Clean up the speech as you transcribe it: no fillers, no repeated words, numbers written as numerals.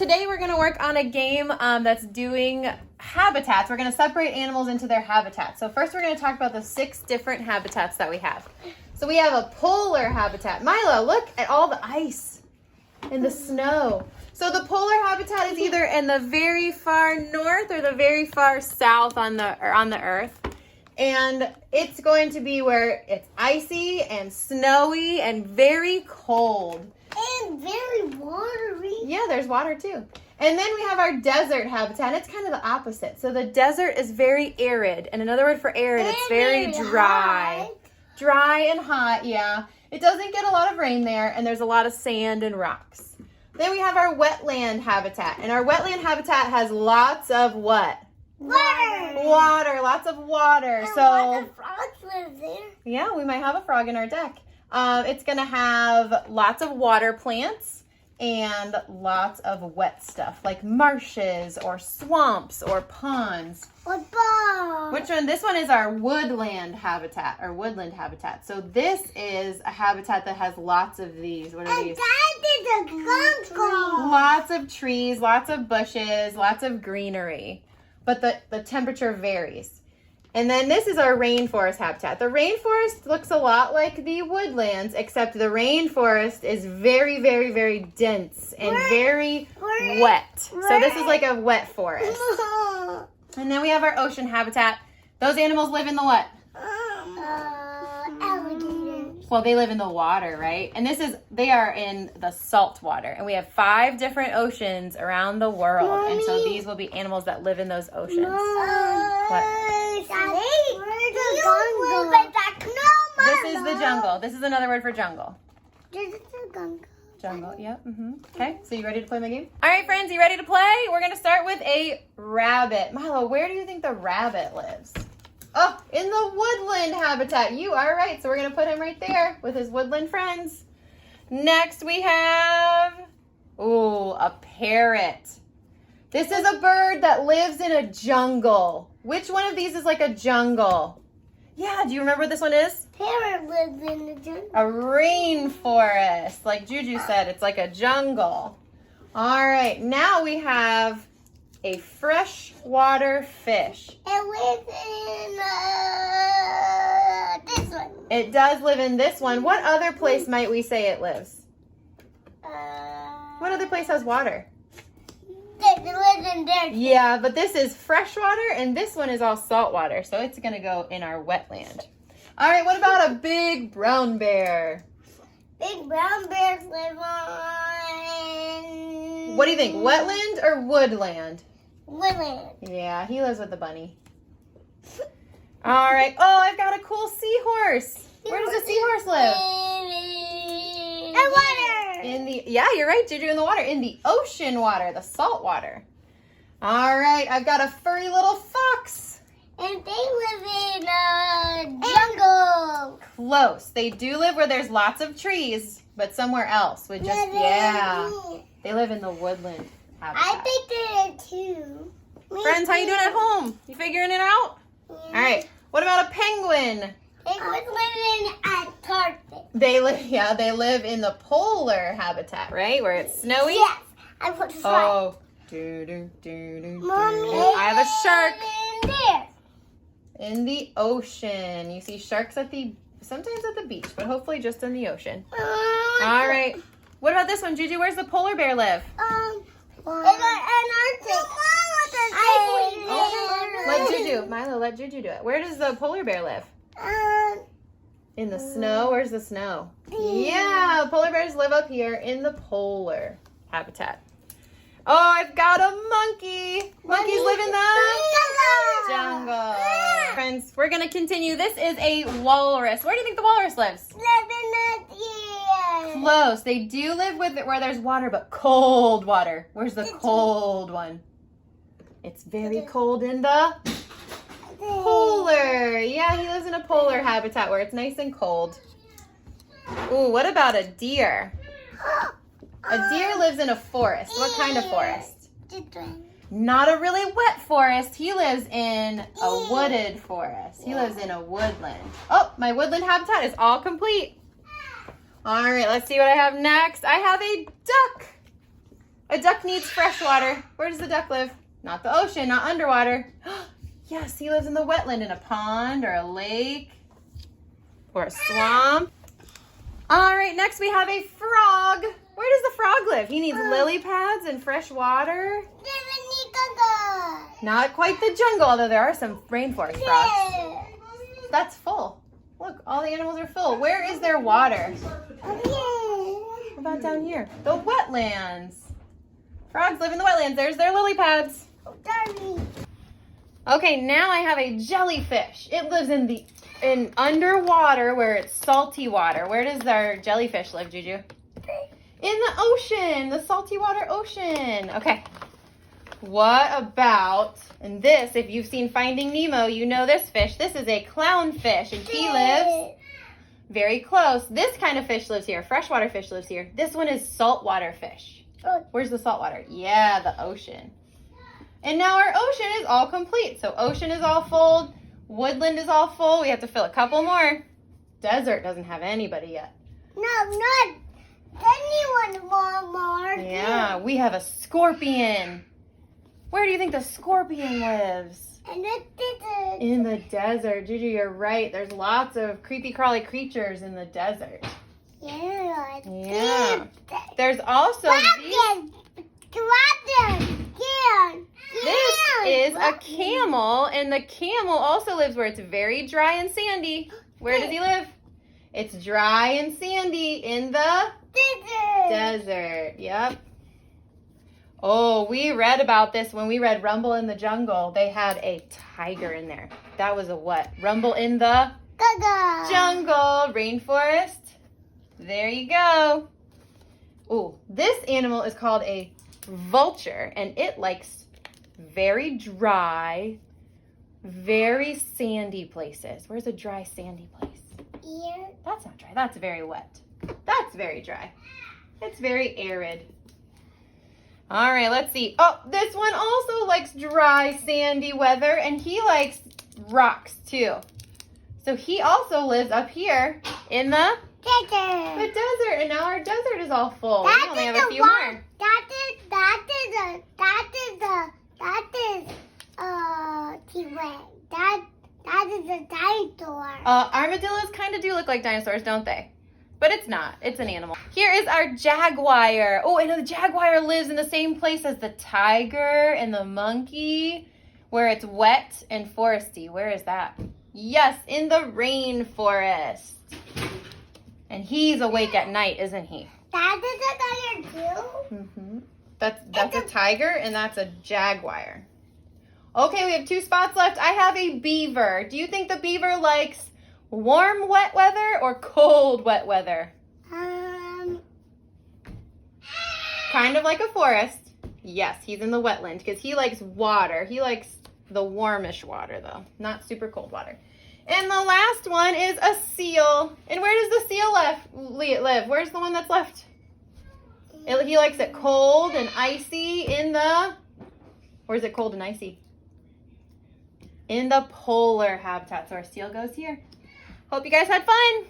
today we're going to work on a game that's doing habitats. We're going to separate animals into their habitats. So first we're going to talk about the 6 different habitats that we have. So we have a polar habitat. Milo, look at all the ice and the snow. So the polar habitat is either in the very far north or the very far south on the Earth. And it's going to be where it's icy and snowy and very cold. And very watery. Yeah, there's water too. And then we have our desert habitat. It's kind of the opposite. So the desert is very arid. And another word for arid, it's very dry. Hot. Dry and hot, yeah. It doesn't get a lot of rain there, and there's a lot of sand and rocks. Then we have our wetland habitat. And our wetland habitat has lots of what? Water. Water, lots of water. And So, what if frogs live there? yeah, we might have a frog in our deck. It's going to have lots of water plants and lots of wet stuff like marshes or swamps or ponds. What about? Which one? This one is our woodland habitat or woodland habitat. So this is a habitat that has lots of these. What are And these? that is a jungle. Lots of trees, lots of bushes, lots of greenery. But the temperature varies. And then this is our rainforest habitat. The rainforest looks a lot like the woodlands, except the rainforest is very, very, very dense and very wet. So this is like a wet forest. And then we have our ocean habitat. Those animals live in the what? Alligators. Well, they live in the water, right? And they are in the salt water. And we have 5 different oceans around the world. And so these will be animals that live in those oceans. This is the jungle. This is another word for jungle. This is the jungle. Jungle, yeah. Okay, so you ready to play my game? All right, friends, you ready to play? We're going to start with a rabbit. Milo, where do you think the rabbit lives? Oh, in the woodland habitat. You are right. So we're going to put him right there with his woodland friends. Next, we have, a parrot. This is a bird that lives in a jungle. Which one of these is like a jungle? Yeah, do you remember what this one is? Parrot lives in the jungle. A rainforest. Like Juju said, it's like a jungle. All right, now we have a freshwater fish. It lives in this one. It does live in this one. What other place might we say it lives? What other place has water? It lives in there. Yeah, but this is freshwater and this one is all saltwater. So it's going to go in our wetland. All right, what about a big brown bear? Big brown bears live on. What do you think, wetland or woodland? Woodland. Yeah, he lives with the bunny. All right. Oh, I've got a cool seahorse. Where does a seahorse live? In water. Yeah, you're right, Juju, in the water. In the ocean water, the salt water. All right, I've got a furry little fox. And they live in a jungle. Close. They do live where there's lots of trees, but somewhere else. They live in the woodland habitat. I think there are 2. Friends, how you doing at home? You figuring it out? Yeah. All right. What about a penguin? Penguins live in Antarctica. They live in the polar habitat, right? Where it's snowy. Yes. I put this right. Oh. Mommy, I have a shark in there. in the ocean. You see sharks sometimes at the beach, but hopefully just in the ocean. All right. What about this one, Juju? Where's the polar bear live? In Antarctica. Let Juju, Milo, let Juju do it. Where does the polar bear live? In the snow? Where's the snow? Yeah, polar bears live up here in the polar habitat. Oh, I've got a monkey. Monkeys live in the jungle. Friends, we're going to continue. This is a walrus. Where do you think the walrus lives? Close. They do live where there's water, but cold water. Where's the cold one? It's very cold in the polar. Yeah, he lives in a polar habitat where it's nice and cold. Ooh, what about a deer? A deer lives in a forest. What kind of forest? Not a really wet forest. He lives in a wooded forest. He lives in a woodland. Oh, my woodland habitat is all complete. All right, let's see what I have next. I have a duck. A duck needs fresh water. Where does the duck live? Not the ocean, not underwater. Yes, he lives in the wetland, in a pond or a lake or a swamp. All right, next we have a frog. Where does the frog live? He needs lily pads and fresh water. Not quite the jungle, although there are some rainforest frogs. That's full. Look, all the animals are full. Where is their water? What about down here? The wetlands. Frogs live in the wetlands. There's their lily pads. Okay, now I have a jellyfish. It lives in underwater where it's salty water. Where does our jellyfish live, Juju? In the ocean, the salty water ocean. Okay. What about, and this, if you've seen Finding Nemo, you know this fish. This is a clownfish, and he lives very close. This kind of fish lives here. Freshwater fish lives here. This one is saltwater fish. Where's the saltwater? Yeah, the ocean. And now our ocean is all complete. So ocean is all full. Woodland is all full. We have to fill a couple more. Desert doesn't have anybody yet. No, not anyone want more. Yeah, we have a scorpion. Where do you think the scorpion lives? And it didn't. In the desert. Juju, you're right. There's lots of creepy crawly creatures in the desert. Yeah. There's also this is a camel, and the camel also lives where it's very dry and sandy. Where does he live? It's dry and sandy in the desert. Yep. Oh, we read about this when we read Rumble in the Jungle. They had a tiger in there. That was a what? Rumble in the jungle, rainforest. There you go. Oh, this animal is called a vulture, and it likes very dry, very sandy places. Where's a dry, sandy place? Here. That's not dry. That's very wet. That's very dry. It's very arid. All right, let's see. Oh, this one also likes dry, sandy weather, and he likes rocks too. So he also lives up here in the desert, and now our desert is all full. We only have a few more. That is T-Rex. That is a dinosaur. Armadillos kind of do look like dinosaurs, don't they? But it's not. It's an animal. Here is our jaguar. Oh, and the jaguar lives in the same place as the tiger and the monkey, where it's wet and foresty. Where is that? Yes, in the rainforest. And he's awake at night, isn't he? That is a tiger too? Mm-hmm. That's a tiger, and that's a jaguar. Okay, we have 2 spots left. I have a beaver. Do you think the beaver likes warm, wet weather or cold, wet weather? Kind of like a forest. Yes, he's in the wetland because he likes water. He likes the warmish water, though. Not super cold water. And the last one is a seal. And where does the seal live? Where's the one that's left? He likes it cold and icy in the... Where's it cold and icy? In the polar habitat. So our seal goes here. Hope you guys had fun.